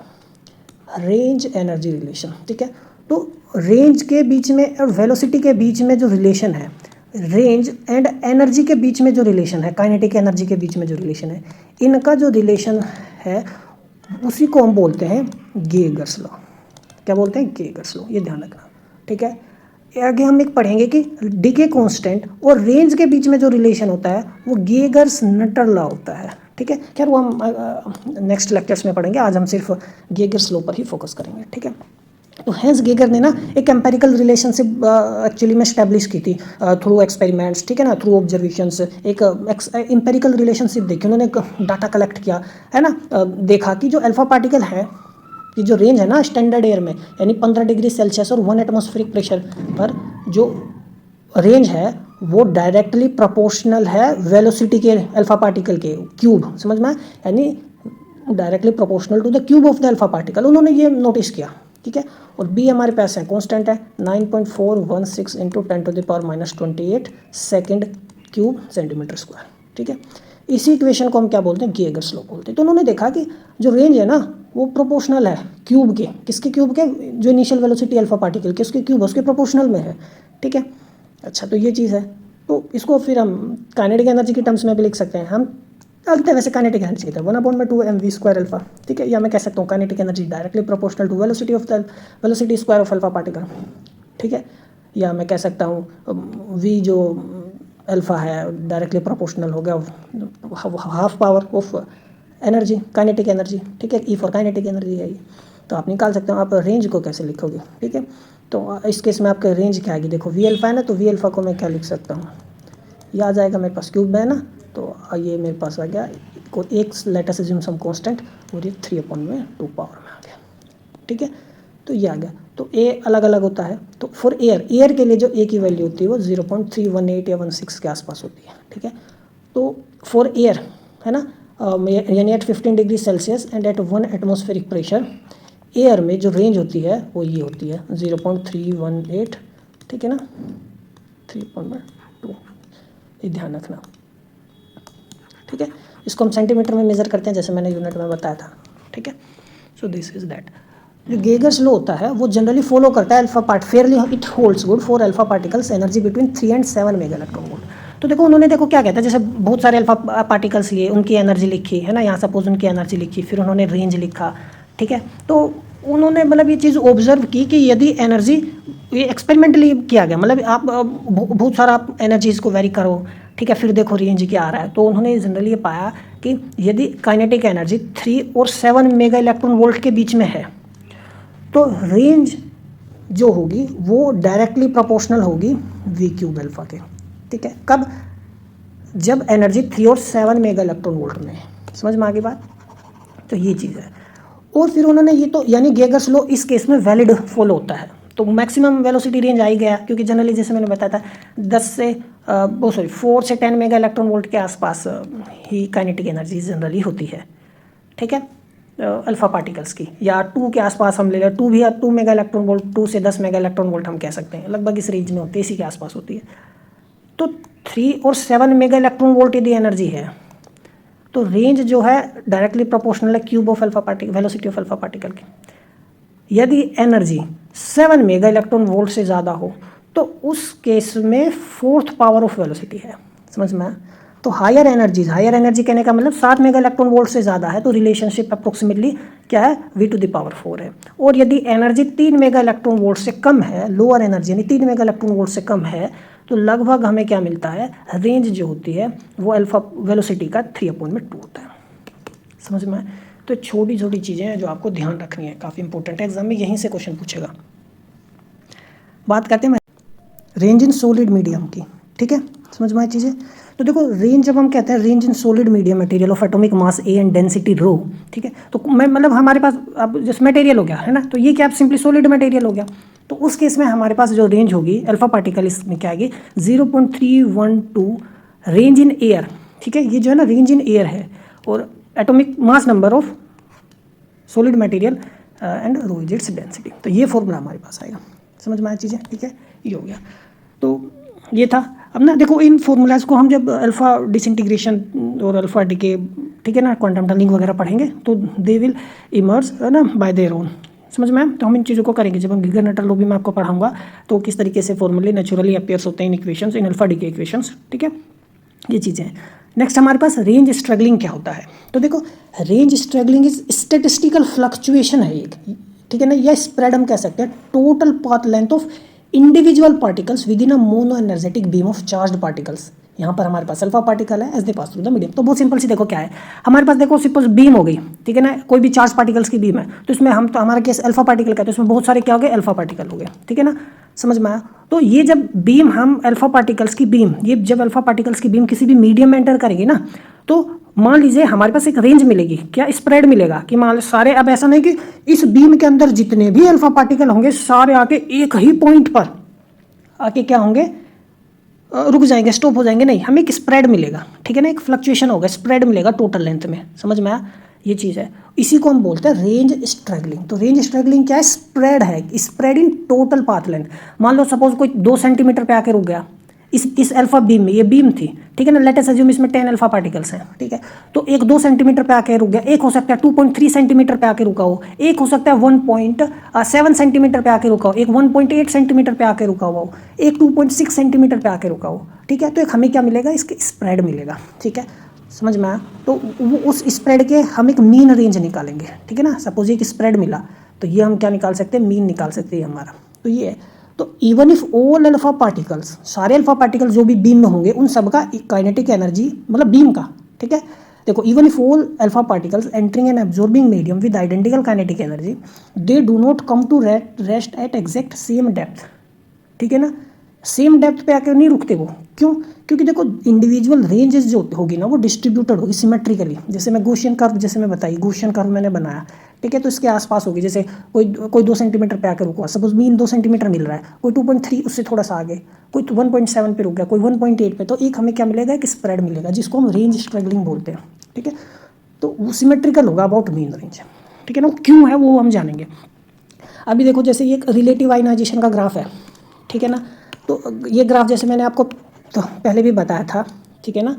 Speaker 1: range energy relation, ठीक है। तो रेंज के बीच में और वेलोसिटी के बीच में जो रिलेशन है, रेंज एंड एनर्जी के बीच में जो रिलेशन है, काइनेटिक एनर्जी के बीच में जो रिलेशन है, इनका जो रिलेशन है उसी को हम बोलते हैं गेगर्स लॉ। क्या बोलते हैं, गेगर्स लॉ, ये ध्यान रखना, ठीक है। आगे हम एक पढ़ेंगे कि डीके कांस्टेंट और रेंज के बीच में जो रिलेशन होता है वो गेगर्स नटर लॉ होता है, ठीक है। खैर वो हम नेक्स्ट लेक्चर्स में पढ़ेंगे, आज हम सिर्फ गेगर्स लॉ पर ही फोकस करेंगे, ठीक है। तो हेंस गेगर ने ना एक एम्पेरिकल रिलेशनशिप एक्चुअली में स्टैब्लिश की थी थ्रू एक्सपेरिमेंट्स, ठीक है ना, थ्रू ऑब्जर्वेशंस। एक एम्पेरिकल रिलेशनशिप देखी उन्होंने, डाटा कलेक्ट किया है ना, देखा कि जो अल्फा पार्टिकल है कि जो रेंज है ना स्टैंडर्ड एयर में, यानी 15 डिग्री सेल्सियस और 1 एटमॉस्फेरिक प्रेशर पर जो रेंज है वो डायरेक्टली प्रोपोर्शनल है वेलोसिटी के अल्फा पार्टिकल के क्यूब, समझ में, यानी directly proportional to the cube of the alpha particle, उन्होंने ये नोटिस किया, ठीक है। और बी हमारे पास है कांस्टेंट है 9.416 into 10⁻⁻28 second cube centimetre square, ठीक है। इसी इक्वेशन को हम क्या बोलते हैं, गेगर्स लॉ बोलते हैं। तो उन्होंने देखा कि जो रेंज है ना वो प्रोपोर्शनल है क्यूब के, किसके क्यूब के, जो इनिशियल वेलोसिटी अल्फा पार्टिकल के उसके क्यूब उसके प्रोपोर्शनल में है, ठीक है। अच्छा, तो ये चीज़ है। तो इसको फिर हम काइनेटिक एनर्जी के टर्म्स में भी लिख सकते हैं, हम लगते हैं वैसे काइनेटिक एनर्जी की तरह 1/2 mv² अल्फा, ठीक है। या मैं कह सकता हूँ kinetic energy directly proportional to velocity of the velocity square of alpha particle, ठीक है। या मैं कह सकता हूँ v जो अल्फा है डायरेक्टली प्रोपोर्शनल हो गया half power of energy, kinetic energy, ठीक है। ई फॉर काइनेटिक एनर्जी है ये। तो आप निकाल सकते हो, आप रेंज को कैसे लिखोगे, ठीक है। तो इस केस में आपका रेंज क्या आएगी, देखो वी अल्फा है ना, तो वी अल्फा को मैं क्या लिख सकता हूँ, ये आ जाएगा मेरे पास क्यूब में है ना, तो ये मेरे पास आ गया को एक लेटर से जिम सम कांस्टेंट और ये 3/2 पावर में आ गया, ठीक है। तो ये आ गया। तो ए अलग अलग होता है। तो फॉर एयर के लिए जो ए की वैल्यू होती है वो 0.318 या 16 के आसपास होती है, ठीक है। तो फॉर एयर है ना, यानी at 15 degree Celsius and at 1 atmospheric pressure, air में जो रेंज होती है वो ये होती है 0.318, ठीक है ना, 3.2, ये ध्यान रखना, ठीक है। इसको हम सेंटीमीटर में मेज़र करते हैं जैसे मैंने यूनिट में बताया था, ठीक है। So this is that. जो गेगर्स लॉ होता है वो जनरली फॉलो करता है alpha part Fairlie it holds good for alpha particles energy between 3 and 7 mega electron volt. तो देखो उन्होंने देखो क्या कहता है, जैसे बहुत सारे अल्फा पार्टिकल्स लिए, उनकी एनर्जी लिखी है ना, यहाँ सपोज उनकी एनर्जी लिखी, फिर उन्होंने रेंज लिखा, ठीक है। तो उन्होंने मतलब ये चीज़ ऑब्जर्व की कि यदि एनर्जी, ये एक्सपेरिमेंटली किया गया, मतलब आप बहुत सारा आप एनर्जीज़ को वेरी करो, ठीक है, फिर देखो रेंज क्या आ रहा है। तो उन्होंने जनरली ये पाया कि यदि काइनेटिक एनर्जी 3 और 7 मेगा इलेक्ट्रॉन वोल्ट के बीच में है तो रेंज जो होगी वो डायरेक्टली प्रोपोर्शनल होगी वी क्यूब अल्फा के, ठीक है। कब? जब एनर्जी 3 और 7 मेगा इलेक्ट्रॉन वोल्ट में है। समझ में आ गई बात? तो ये चीज़ है। और फिर उन्होंने ये तो यानी गेगर्स लॉ इस केस में वैलिड फॉलो होता है, तो मैक्सिमम वेलोसिटी रेंज आ ही गया, क्योंकि जनरली जैसे मैंने बताया था 4 से 10 मेगा इलेक्ट्रॉन वोल्ट के आसपास ही काइनेटिक एनर्जी जनरली होती है, ठीक है, अल्फा पार्टिकल्स की, या 2 के आसपास हम ले लें, 2 भी 2 मेगा इलेक्ट्रॉन वोल्ट, 2 से 10 मेगा इलेक्ट्रॉन वोल्ट हम कह सकते हैं, लगभग इस रेंज में होती है, इसी के आसपास होती है। तो 3 और 7 मेगा इलेक्ट्रॉन वोल्ट यदि एनर्जी है तो रेंज जो है डायरेक्टली प्रोपोर्शनल है cube of alpha particle, velocity of alpha particle की। यदि एनर्जी 7 मेगा इलेक्ट्रॉन वोल्ट से ज़्यादा हो तो उस केस में 4th पावर ऑफ वेलोसिटी है। समझ में? तो हायर एनर्जी कहने का मतलब 7 मेगा इलेक्ट्रॉन वोल्ट से ज़्यादा है तो रिलेशनशिप अप्रोक्सीमेटली क्या है, v⁴ है। और यदि एनर्जी 3 मेगा इलेक्ट्रॉन वोल्ट से कम है, लोअर एनर्जी यानी 3 मेगा इलेक्ट्रॉन वोल्ट से कम है, तो लगभग हमें क्या मिलता है, रेंज जो होती है वो अल्फा वेलोसिटी का 3/2 होता है। समझ में? तो छोटी छोटी चीज़ें हैं जो आपको ध्यान रखनी है, काफ़ी इंपॉर्टेंट है, एग्जाम में यहीं से क्वेश्चन पूछेगा। बात करते हैं रेंज इन सॉलिड मीडियम की, ठीक है। समझ में आई चीज़ें? तो देखो रेंज जब हम कहते हैं range in solid medium material of atomic mass A and density rho, ठीक है। तो मैं मतलब हमारे पास अब जैसे मटेरियल हो गया है ना, तो ये क्या सिंपली सॉलिड मटेरियल हो गया, तो उस केस में हमारे पास जो रेंज होगी अल्फा पार्टिकल इसमें क्या आएगी 0.312 रेंज इन एयर, ठीक है। ये जो है ना रेंज इन एयर है, और atomic mass number of solid material and rho is its density. तो ये फॉर्मूला हमारे पास आएगा। समझ में आया चीज़ें? ठीक है, ये हो गया। तो ये था। अब ना देखो इन फॉर्मूलाज को हम जब अल्फ़ा डिसइंटीग्रेशन और अल्फ़ा डिके, ठीक है ना, क्वांटम टनलिंग वगैरह पढ़ेंगे तो दे विल इमर्ज है ना बाय देयर ओन। समझ में? तो हम इन चीज़ों को करेंगे जब हम गिगर नटर लॉ भी मैं आपको पढ़ाऊंगा तो किस तरीके से फॉर्मूले नेचुरली अपीयर्स होते हैं इन इक्वेशंस, इन अल्फ़ा डिके इक्वेशंस, ठीक है, ये चीज़ें हैं। नेक्स्ट हमारे पास रेंज स्ट्रगलिंग क्या होता है। तो देखो range struggling is statistical fluctuation है एक, ठीक है ना, या स्प्रेड हम कह सकते हैं total path length of individual particles within a mono energetic beam of charged particles. यहाँ पर हमारे पास अल्फा पार्टिकल है as they pass through the medium. तो बहुत सिंपल सी देखो क्या है हमारे पास, देखो सपोज बीम हो गई, ठीक है ना, कोई भी चार्ज पार्टिकल्स की बीम है तो इसमें हम, तो हमारा केस अल्फा पार्टिकल का, तो इसमें बहुत सारे क्या हो गए अल्फा पार्टिकल हो गए, ठीक है ना। समझ में आया? तो ये जब बीम हम अल्फा पार्टिकल्स की बीम, ये जब अल्फा पार्टिकल्स की बीम किसी भी मीडियम में एंटर करेगी ना, तो मान लीजिए हमारे पास एक रेंज मिलेगी, क्या स्प्रेड मिलेगा कि मान लो सारे, अब ऐसा नहीं कि इस बीम के अंदर जितने भी अल्फा पार्टिकल होंगे सारे आके एक ही पॉइंट पर आके क्या होंगे, रुक जाएंगे, स्टॉप हो जाएंगे, नहीं, हमें एक स्प्रेड मिलेगा, ठीक है ना, एक फ्लक्चुएशन होगा, स्प्रेड मिलेगा टोटल लेंथ में। समझ में आया? ये चीज़ है, इसी को हम बोलते हैं रेंज स्ट्रगलिंग। तो रेंज स्ट्रगलिंग क्या है, स्प्रेड है, spread in total path length. मान लो सपोज कोई 2 सेंटीमीटर पे आके रुक गया इस अल्फा बीम में, ये बीम थी, ठीक है ना, लेट अस अज्यूम इसमें 10 अल्फा पार्टिकल्स हैं, ठीक है। तो एक 2 सेंटीमीटर पे आके रुक गया, एक हो सकता है 2.3 सेंटीमीटर पे आके रुका हो, एक हो सकता है 1.7 सेंटीमीटर पे आके रुका हो, एक 1.8 सेंटीमीटर पे आके रुका हुआ हो, एक 2.6 सेंटीमीटर पे आके रुका हो, ठीक है। तो एक हमें क्या मिलेगा, इसके स्प्रेड मिलेगा, ठीक है। समझ में आया? तो वो उस स्प्रेड के हम एक मीन रेंज निकालेंगे, ठीक है ना। सपोज एक स्प्रेड मिला तो ये हम क्या निकाल सकते हैं, मीन निकाल सकते हैं हमारा। तो ये है। तो even if all alpha particles, सारे अल्फा पार्टिकल्स जो भी बीम में होंगे उन सबका काइनेटिक एनर्जी, मतलब बीम का, ठीक है। देखो even if all alpha particles entering an absorbing medium with identical kinetic energy they do not come to rest at exact same depth, ठीक है ना। सेम डेप्थ पे आकर नहीं रुकते वो। क्यों? क्योंकि देखो इंडिविजुअल रेंजेस जो होगी ना वो डिस्ट्रीब्यूटेड होगी सिमेट्रिकली। जैसे मैं गॉसियन कर्व, जैसे मैं बताई गॉसियन कर्व मैंने बनाया, ठीक है, तो इसके आसपास होगी। जैसे कोई 2 सेंटीमीटर पे आकर रुका, सपोज मीन 2 सेंटीमीटर मिल रहा है, कोई 2.3 उससे थोड़ा सा आगे, कोई 1.7 पे रुक गया, कोई 1.8 पे, तो एक हमें क्या मिलेगा, एक स्प्रेड मिलेगा जिसको हम रेंज स्ट्रगलिंग बोलते हैं। ठीक है, तो वो सिमेट्रिकल होगा अबाउट मीन रेंज। ठीक है ना, क्यों है वो हम जानेंगे। अभी देखो जैसे ये एक रिलेटिव आयनाइजेशन का ग्राफ है, ठीक है ना, तो ये ग्राफ जैसे मैंने आपको तो पहले भी बताया था, ठीक है ना,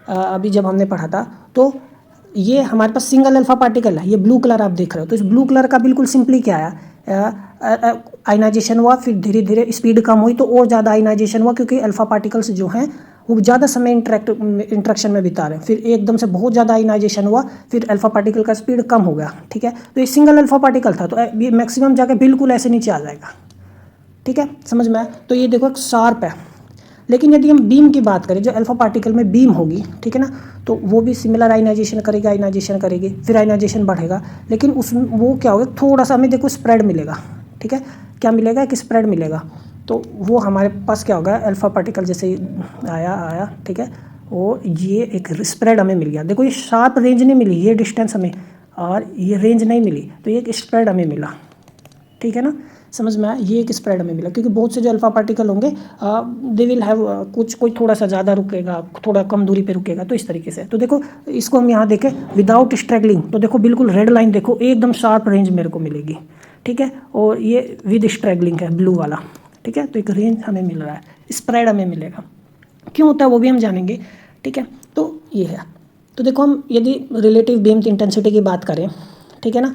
Speaker 1: अभी जब हमने पढ़ा था, तो ये हमारे पास सिंगल अल्फा पार्टिकल है, ये ब्लू कलर आप देख रहे हो, तो इस ब्लू कलर का बिल्कुल सिंपली क्या आया, आयनाइजेशन हुआ, फिर धीरे धीरे स्पीड कम हुई तो और ज़्यादा आयनाइजेशन हुआ, क्योंकि अल्फा पार्टिकल्स जो हैं वो ज़्यादा समय इंट्रैक्शन में बिता रहे हैं, फिर एकदम से बहुत ज़्यादा आयनाइजेशन हुआ, फिर अल्फा पार्टिकल का स्पीड कम हो गया। ठीक है, तो ये सिंगल अल्फा पार्टिकल था, तो ये मैक्सिमम जाके बिल्कुल ऐसे नीचे आ जाएगा। ठीक है, समझ में आया। तो ये देखो एक शार्प है, लेकिन यदि हम बीम की बात करें, जो अल्फा पार्टिकल में बीम होगी, ठीक है ना, तो वो भी सिमिलर आयनाइजेशन करेगी, फिर आयनाइजेशन बढ़ेगा, लेकिन उसमें वो क्या होगा, थोड़ा सा हमें देखो स्प्रेड मिलेगा। ठीक है, क्या मिलेगा, कि स्प्रेड मिलेगा, तो वो हमारे पास क्या होगा, अल्फा पार्टिकल जैसे आया, ठीक है, और ये एक स्प्रेड हमें मिल गया। देखो ये शार्प रेंज नहीं मिली, ये डिस्टेंस हमें, और ये रेंज नहीं मिली, तो ये एक स्प्रेड हमें मिला। ठीक है ना, समझ में आया, ये एक स्प्रेड हमें मिला, क्योंकि बहुत से जो अल्फा पार्टिकल होंगे दे विल हैव कोई थोड़ा सा ज़्यादा रुकेगा, थोड़ा कम दूरी पे रुकेगा, तो इस तरीके से। तो देखो इसको हम यहाँ देखें विदाउट स्ट्रैगलिंग, तो देखो बिल्कुल रेड लाइन देखो एकदम शार्प रेंज मेरे को मिलेगी। ठीक है, और ये विद स्ट्रैगलिंग है ब्लू वाला। ठीक है, तो एक रेंज हमें मिल रहा है, स्प्रेड हमें मिलेगा। क्यों होता है वो भी हम जानेंगे। ठीक है, तो ये है। तो देखो हम यदि रिलेटिव बीम इंटेंसिटी की बात करें, ठीक है ना,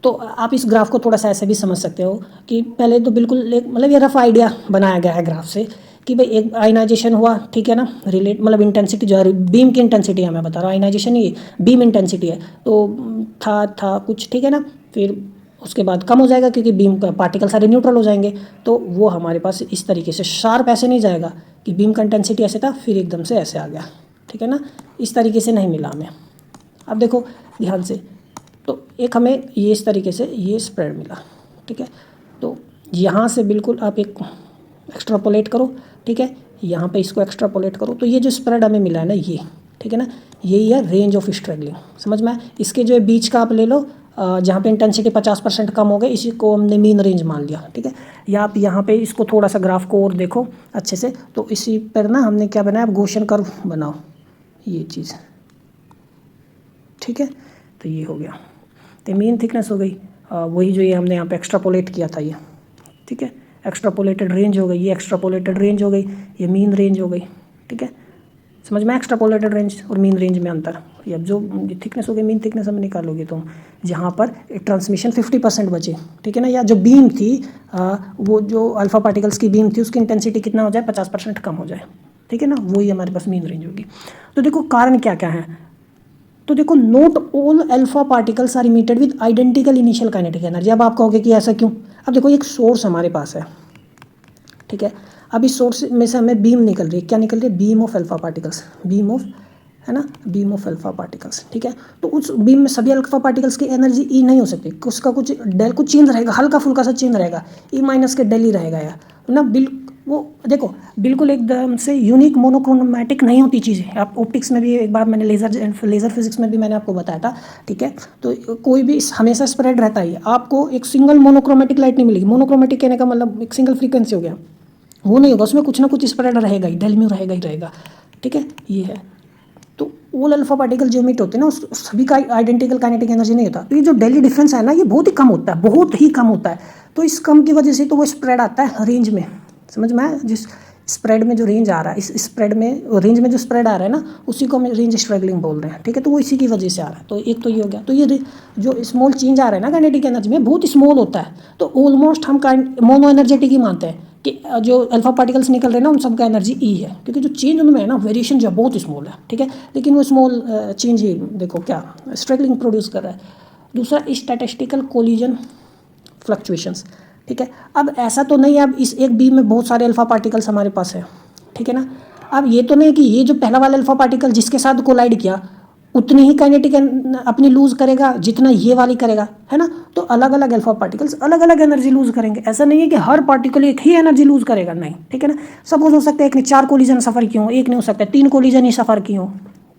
Speaker 1: तो आप इस ग्राफ को थोड़ा सा ऐसे भी समझ सकते हो कि पहले तो बिल्कुल एक मतलब ये रफ आइडिया बनाया गया है ग्राफ से कि भाई एक आयनाइजेशन हुआ, ठीक है ना, मतलब इंटेंसिटी जो है बीम की इंटेंसिटी है, मैं बता रहा हूँ, आयनाइजेशन ये बीम इंटेंसिटी है, तो था कुछ, ठीक है ना, फिर उसके बाद कम हो जाएगा क्योंकि बीम का पार्टिकल सारे न्यूट्रल हो जाएंगे, तो वो हमारे पास इस तरीके से शार्प ऐसे नहीं जाएगा कि बीम का इंटेंसिटी ऐसे था फिर एकदम से ऐसे आ गया। ठीक है ना, इस तरीके से नहीं मिला हमें। अब देखो ध्यान से, तो एक हमें ये इस तरीके से ये स्प्रेड मिला। ठीक है, तो यहाँ से बिल्कुल आप एक एक्स्ट्रापोलेट करो, ठीक है, यहाँ पे इसको एक्स्ट्रापोलेट करो, तो ये जो स्प्रेड हमें मिला है ना ये, ठीक है ना, यही है रेंज ऑफ स्ट्रगलिंग। समझ में, इसके जो है बीच का आप ले लो, जहाँ पे इंटेंसिटी 50% कम हो गई, इसी को हमने मीन रेंज मान लिया। ठीक है, या आप यहाँ पे इसको थोड़ा सा ग्राफ को और देखो अच्छे से, तो इसी पर ना हमने क्या बनाया, आप गॉसियन कर्व बनाओ, ये चीज़। ठीक है, तो ये हो गया, तो मीन थिकनेस हो गई, वही जो ये हमने यहाँ पे एक्स्ट्रापोलेट किया था ये। ठीक है, एक्स्ट्रापोलेटेड रेंज हो गई, ये एक्स्ट्रापोलेटेड रेंज हो गई, ये मीन रेंज हो गई। ठीक है, समझ में, एक्स्ट्रापोलेटेड रेंज और मीन रेंज में अंतर। ये अब जो थिकनेस हो गई, मीन थिकनेस हमें निकालोगे तुम, जहाँ पर ट्रांसमिशन 50% बचे। ठीक है ना, या जो बीम थी वो जो अल्फा पार्टिकल्स की बीम थी उसकी इंटेंसिटी कितना हो जाए, 50% कम हो जाए। ठीक है ना, वही हमारे पास मीन रेंज होगी। तो देखो कारण क्या क्या है, तो देखो not all alpha particles are emitted with identical initial kinetic energy. अब आप कहोगे कि ऐसा क्यों। अब देखो एक सोर्स हमारे पास है, ठीक है, अब इस सोर्स में से हमें बीम निकल रही है, क्या निकल रही है, beam of alpha particles, beam of, है ना, बीम ऑफ अल्फा पार्टिकल्स। ठीक है, तो उस बीम में सभी अल्फा पार्टिकल्स की एनर्जी ई नहीं हो सकती, उसका कुछ डेल कुछ चेंज रहेगा, हल्का फुल्का सा चेंज रहेगा, ई माइनस के डेल ही रहेगा यार ना। वो देखो बिल्कुल एकदम से यूनिक मोनोक्रोमेटिक नहीं होती चीज़ें। आप ऑप्टिक्स में भी एक बार मैंने लेज़र फिजिक्स में भी मैंने आपको बताया था। ठीक है, तो कोई भी हमेशा स्प्रेड रहता है, आपको एक सिंगल मोनोक्रोमेटिक लाइट नहीं मिलेगी। मोनोक्रोमेटिक कहने का मतलब एक सिंगल फ्रीक्वेंसी हो गया, वो नहीं होगा, उसमें कुछ ना कुछ स्प्रेड रहेगा ही, डेल म्यू रहेगा ही रहेगा। ठीक है, ये है। तो ऑल अल्फा पार्टिकल जो इमिट होते हैं ना, उस सभी का आइडेंटिकल काइनेटिक एनर्जी नहीं होता। तो ये जो डेली डिफरेंस है ना, ये बहुत ही कम होता है, बहुत ही कम होता है। तो इस कम की वजह से तो वो स्प्रेड आता है रेंज में। समझ में आया, जिस स्प्रेड में जो रेंज आ रहा है, इस स्प्रेड में रेंज में जो स्प्रेड आ रहा है ना, उसी को हम रेंज स्ट्रगलिंग बोल रहे हैं। ठीक है, तो वो इसी की वजह से आ रहा है। तो एक तो ये हो गया। तो ये जो स्मॉल चेंज आ रहा है ना काइनेटिक एनर्जी में, बहुत स्मॉल होता है। तो ऑलमोस्ट हम मोनो एनर्जेटिक ही मानते हैं कि जो अल्फा पार्टिकल्स निकल रहे हैं ना, उन सबका एनर्जी ई है, क्योंकि जो चेंज उनमें है ना, वेरिएशन जो बहुत स्मॉल है। ठीक है, लेकिन वो स्मॉल चेंज ही देखो क्या स्ट्रगलिंग प्रोड्यूस कर रहा है। दूसरा स्टैटिस्टिकल कोलिजन फ्लक्चुएशंस। ठीक है, अब ऐसा तो नहीं है अब इस एक बीम में बहुत सारे अल्फा पार्टिकल्स हमारे पास है। ठीक है ना, अब ये तो नहीं कि ये जो पहला वाला अल्फा पार्टिकल जिसके साथ कोलाइड किया उतनी ही काइनेटिक अपनी लूज करेगा जितना ये वाली करेगा, है ना। तो अलग अलग अल्फा पार्टिकल्स अलग अलग एनर्जी लूज करेंगे। ऐसा नहीं है कि हर पार्टिकल एक ही एनर्जी लूज करेगा, नहीं, ठीक है ना। सपोज हो सकता है एक ने 4 कोलिजन सफ़र किए हो, एक ने हो सकता है 3 कोलिजन ही सफ़र किए हो,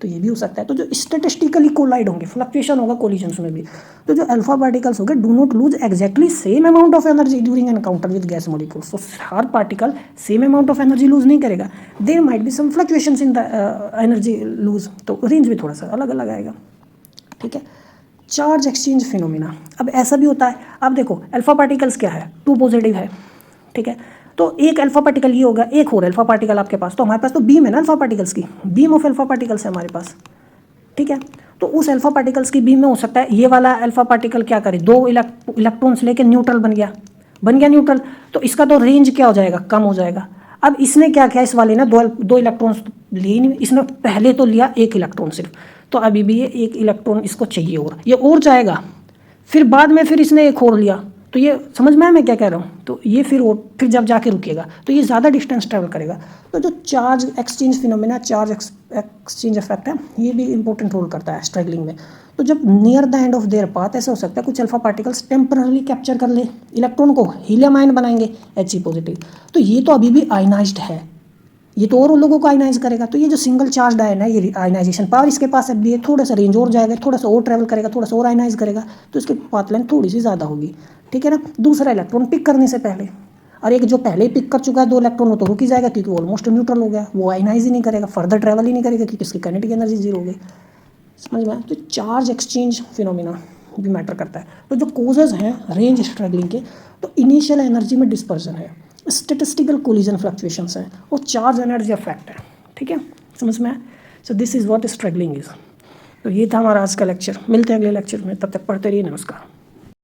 Speaker 1: तो ये भी हो सकता है। तो जो स्टेटिस्टिकली कोलाइड होंगे, फ्लक्चुएशन होगा कोलिजन्स में भी, तो जो अल्फा पार्टिकल्स होंगे do not lose exactly same amount of energy during encounter with gas molecules. तो हर particle same amount of energy lose नहीं करेगा, there might be some fluctuations in the energy loss, तो रेंज भी थोड़ा सा अलग अलग आएगा, ठीक है। चार्ज एक्सचेंज फिनोमिना, अब ऐसा भी होता है। अब देखो अल्फा पार्टिकल्स क्या है, 2 पॉजिटिव है, ठीक है। तो एक अल्फा पार्टिकल ये होगा, एक और अल्फा पार्टिकल आपके पास, तो हमारे पास तो बीम है ना अल्फा पार्टिकल्स की, बीम ऑफ अल्फा पार्टिकल्स है हमारे पास, ठीक है। तो उस अल्फा पार्टिकल्स की बीम में हो सकता है ये वाला अल्फा पार्टिकल क्या करे, 2 इलेक्ट्रॉन्स लेके न्यूट्रल बन गया न्यूट्रल, तो इसका तो रेंज क्या हो जाएगा, कम हो जाएगा। अब इसने क्या किया, इस वाले ने दो इलेक्ट्रॉन्स लिए नहीं, इसने पहले तो लिया 1 इलेक्ट्रॉन सिर्फ, तो अभी भी ये 1 इलेक्ट्रॉन इसको चाहिए और ये और चाहेगा, फिर बाद में फिर इसने एक और लिया, तो ये समझ में आया मैं क्या कह रहा हूँ। तो ये फिर जब जाके रुकेगा तो ये ज़्यादा डिस्टेंस ट्रैवल करेगा। तो जो charge exchange phenomena, charge exchange effect है, ये भी इंपॉर्टेंट रोल करता है स्ट्रगलिंग में। तो जब near the end of their path ऐसा हो सकता है कुछ अल्फा पार्टिकल्स टेम्पररी कैप्चर कर ले इलेक्ट्रॉन को, हीलियम आयन बनाएंगे He पॉजिटिव, तो ये तो अभी भी आयनाइज्ड है, ये तो और लोगों को आयनाइज करेगा। तो ये जो सिंगल चार्ज आयन है, ये आयनाइजेशन पावर इसके पास है, थोड़ा सा रेंज और जाएगा, थोड़ा सा और ट्रैवल करेगा, थोड़ा सा और आयनाइज करेगा, तो इसकी पाथ लेंथ थोड़ी सी ज़्यादा होगी, ठीक है ना। दूसरा इलेक्ट्रॉन पिक करने से पहले, और एक जो पहले ही पिक कर चुका है 2 इलेक्ट्रॉन, वो तो रुक ही जाएगा क्योंकि ऑलमोस्ट न्यूट्रल हो गया, वो आयनाइज ही नहीं करेगा, फर्दर ट्रैवल ही नहीं करेगा क्योंकि इसकी काइनेटिक एनर्जी 0 हो गई, समझ में। तो चार्ज एक्सचेंज फिनोमिना भी मैटर करता है। तो जो कोजेज हैं रेंज स्ट्रगलिंग के, तो इनिशियल एनर्जी में डिस्पर्जन है, स्टेटिस्टिकल कोलिजन फ्लक्चुएशंस हैं और चार्ज एनर्जी इफेक्ट है, ठीक है, समझ में। So this is what struggling is. तो ये था हमारा आज का लेक्चर, मिलते हैं अगले लेक्चर में, तब तक पढ़ते रहिए, नमस्कार।